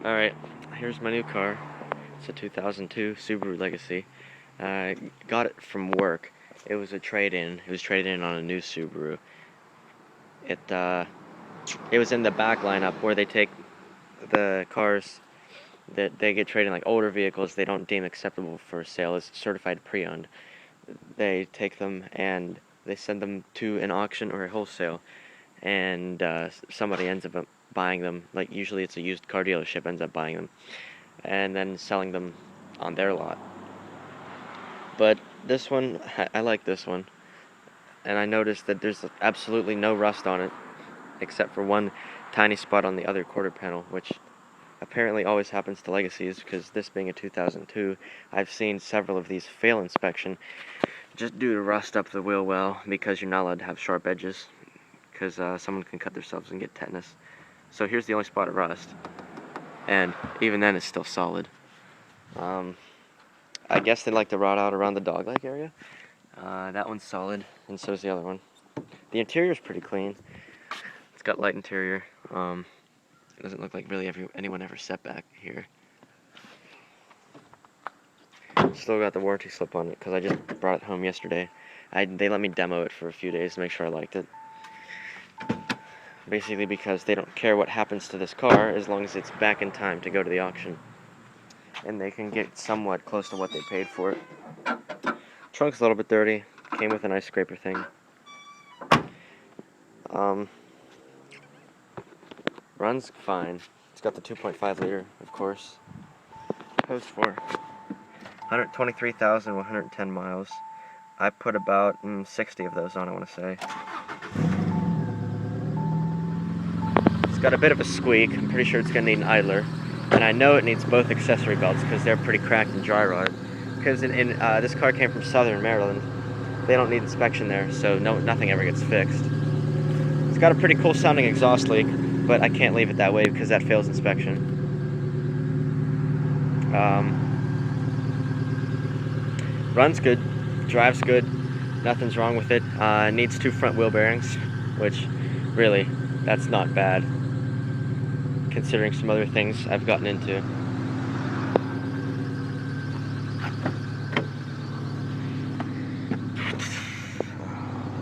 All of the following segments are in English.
Alright, here's my new car. It's a 2002 Subaru Legacy. I got it from work. It was a trade-in. It was traded in on a new Subaru. It was in the back lineup where they take the cars that they get traded in, like older vehicles they don't deem acceptable for sale as certified pre-owned. They take them and they send them to an auction or a wholesale, and somebody ends up buying them. Like usually it's a used car dealership ends up buying them and then selling them on their lot. But this one, I like this one, and I noticed that there's absolutely no rust on it except for one tiny spot on the other quarter panel, which apparently always happens to Legacies, because this being a 2002, I've seen several of these fail inspection just due to rust up the wheel well, because you're not allowed to have sharp edges, because someone can cut themselves and get tetanus. So here's the only spot of rust, and even then it's still solid. I guess they like to rot out around the dogleg area. That one's solid, and so is the other one. The interior's pretty clean. It's got light interior. It doesn't look like really anyone ever set back here. Still got the warranty slip on it because I just brought it home yesterday. They let me demo it for a few days to make sure I liked it. Basically because they don't care what happens to this car as long as it's back in time to go to the auction. And they can get somewhat close to what they paid for it. Trunk's a little bit dirty. Came with an ice scraper thing. Runs fine. It's got the 2.5 liter, of course. Goes for 123,110 miles. I put about 60 of those on, I want to say. It's got a bit of a squeak. I'm pretty sure it's going to need an idler. And I know it needs both accessory belts because they're pretty cracked and dry rotted. Because this car came from Southern Maryland. They don't need inspection there, so nothing ever gets fixed. It's got a pretty cool sounding exhaust leak, but I can't leave it that way because that fails inspection. Runs good, drives good, nothing's wrong with it. Needs 2 front wheel bearings, which really, that's not bad, considering some other things I've gotten into.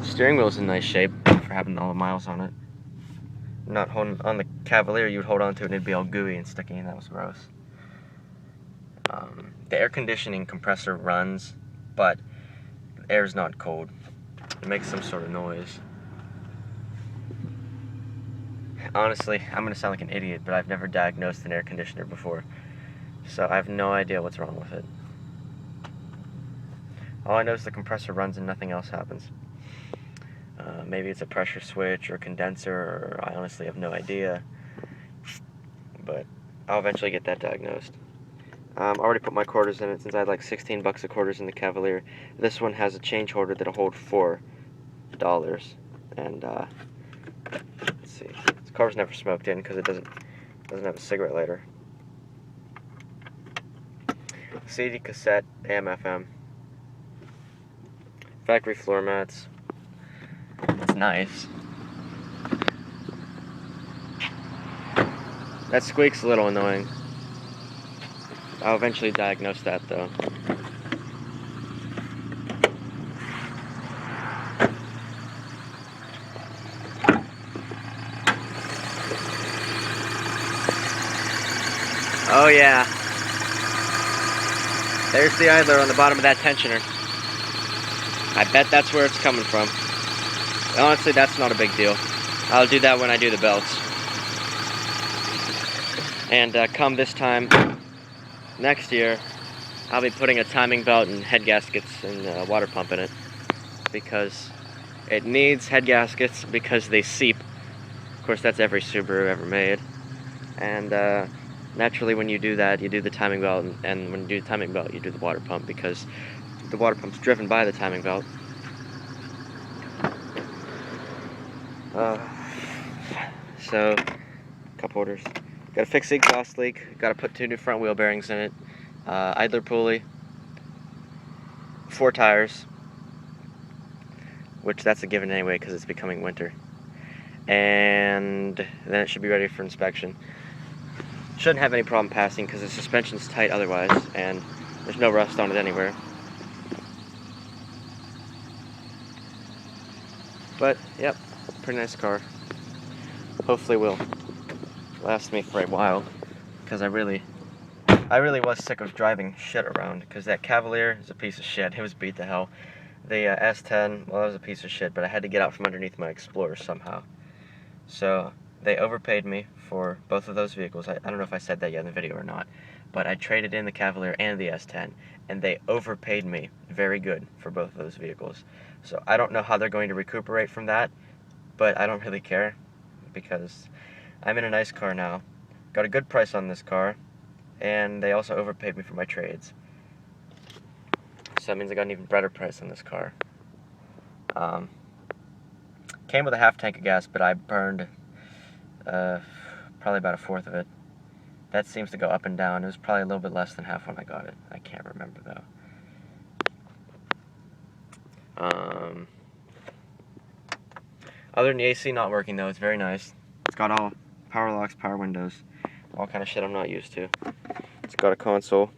Steering wheel's in nice shape for having all the miles on it. Not holding on the Cavalier, you would hold on to it and it'd be all gooey and sticky, and that was gross. The air conditioning compressor runs, but the air's not cold. It makes some sort of noise. Honestly, I'm gonna sound like an idiot, but I've never diagnosed an air conditioner before, so I have no idea what's wrong with it. All I know is the compressor runs and nothing else happens. Maybe it's a pressure switch or condenser, or I honestly have no idea. But I'll eventually get that diagnosed. I already put my quarters in it since I had like 16 bucks of quarters in the Cavalier. This one has a change holder that'll hold $4. And let's see. This car's never smoked in because it doesn't have a cigarette lighter. CD, cassette, AM/FM. Factory floor mats. It's nice. That squeak's a little annoying. I'll eventually diagnose that though. Oh yeah. There's the idler on the bottom of that tensioner. I bet that's where it's coming from. Honestly, that's not a big deal. I'll do that when I do the belts. And come this time next year, I'll be putting a timing belt and head gaskets and a water pump in it, because it needs head gaskets because they seep. Of course, that's every Subaru ever made. And naturally, when you do that, you do the timing belt, and when you do the timing belt, you do the water pump, because the water pump's driven by the timing belt. So, cup holders. Got to fix the exhaust leak. Got to put 2 new front wheel bearings in it. Idler pulley. 4 tires, which that's a given anyway because it's becoming winter. And then it should be ready for inspection. Shouldn't have any problem passing because the suspension's tight otherwise, and there's no rust on it anywhere. But, yep, pretty nice car. Hopefully will last me for a while, because I really was sick of driving shit around, because that Cavalier is a piece of shit. It was beat to hell. The S10, well, that was a piece of shit, but I had to get out from underneath my Explorer somehow. So they overpaid me for both of those vehicles. I don't know if I said that yet in the video or not, but I traded in the Cavalier and the S10, and they overpaid me very good for both of those vehicles. So I don't know how they're going to recuperate from that, but I don't really care, because I'm in a nice car now. Got a good price on this car, and they also overpaid me for my trades. So that means I got an even better price on this car. Came with a half tank of gas, but I burned probably about a fourth of it. That seems to go up and down. It was probably a little bit less than half when I got it. I can't remember though. Other than the AC not working though, it's very nice. It's got all power locks, power windows, all kind of shit I'm not used to. It's got a console.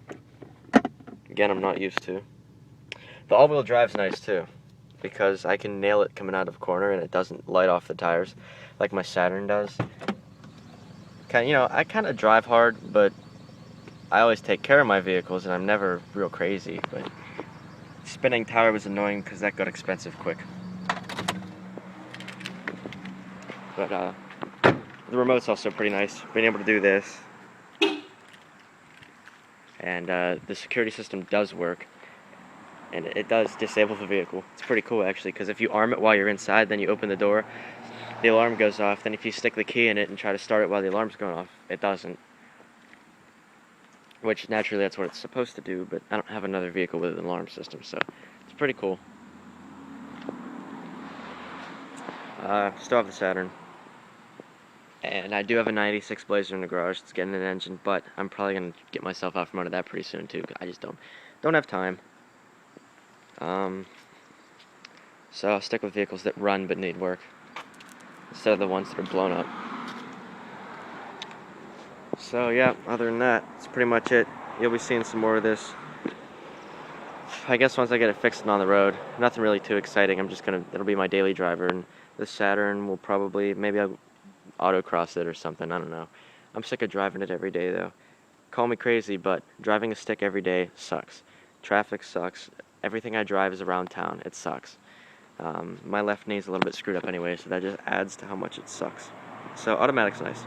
Again, I'm not used to. The all-wheel drive's nice too, because I can nail it coming out of a corner and it doesn't light off the tires like my Saturn does. I kind of drive hard, but I always take care of my vehicles and I'm never real crazy. But spinning tire was annoying because that got expensive quick. But the remote's also pretty nice, being able to do this. And the security system does work, and it does disable the vehicle. It's pretty cool actually, because if you arm it while you're inside, then you open the door, the alarm goes off. Then if you stick the key in it and try to start it while the alarm's going off, it doesn't. Which naturally that's what it's supposed to do, but I don't have another vehicle with an alarm system, so it's pretty cool. Still have the Saturn. And I do have a 96 Blazer in the garage. It's getting an engine, but I'm probably going to get myself out from under that pretty soon too. I just don't have time. So I'll stick with vehicles that run but need work, instead of the ones that are blown up. So yeah, other than that, that's pretty much it. You'll be seeing some more of this, I guess, once I get it fixed and on the road. Nothing really too exciting. It'll be my daily driver, and the Saturn will probably, maybe I'll autocross it or something, I don't know. I'm sick of driving it every day though. Call me crazy, but driving a stick every day sucks. Traffic sucks. Everything I drive is around town. It sucks. My left knee's a little bit screwed up anyway, so that just adds to how much it sucks. So automatic's nice.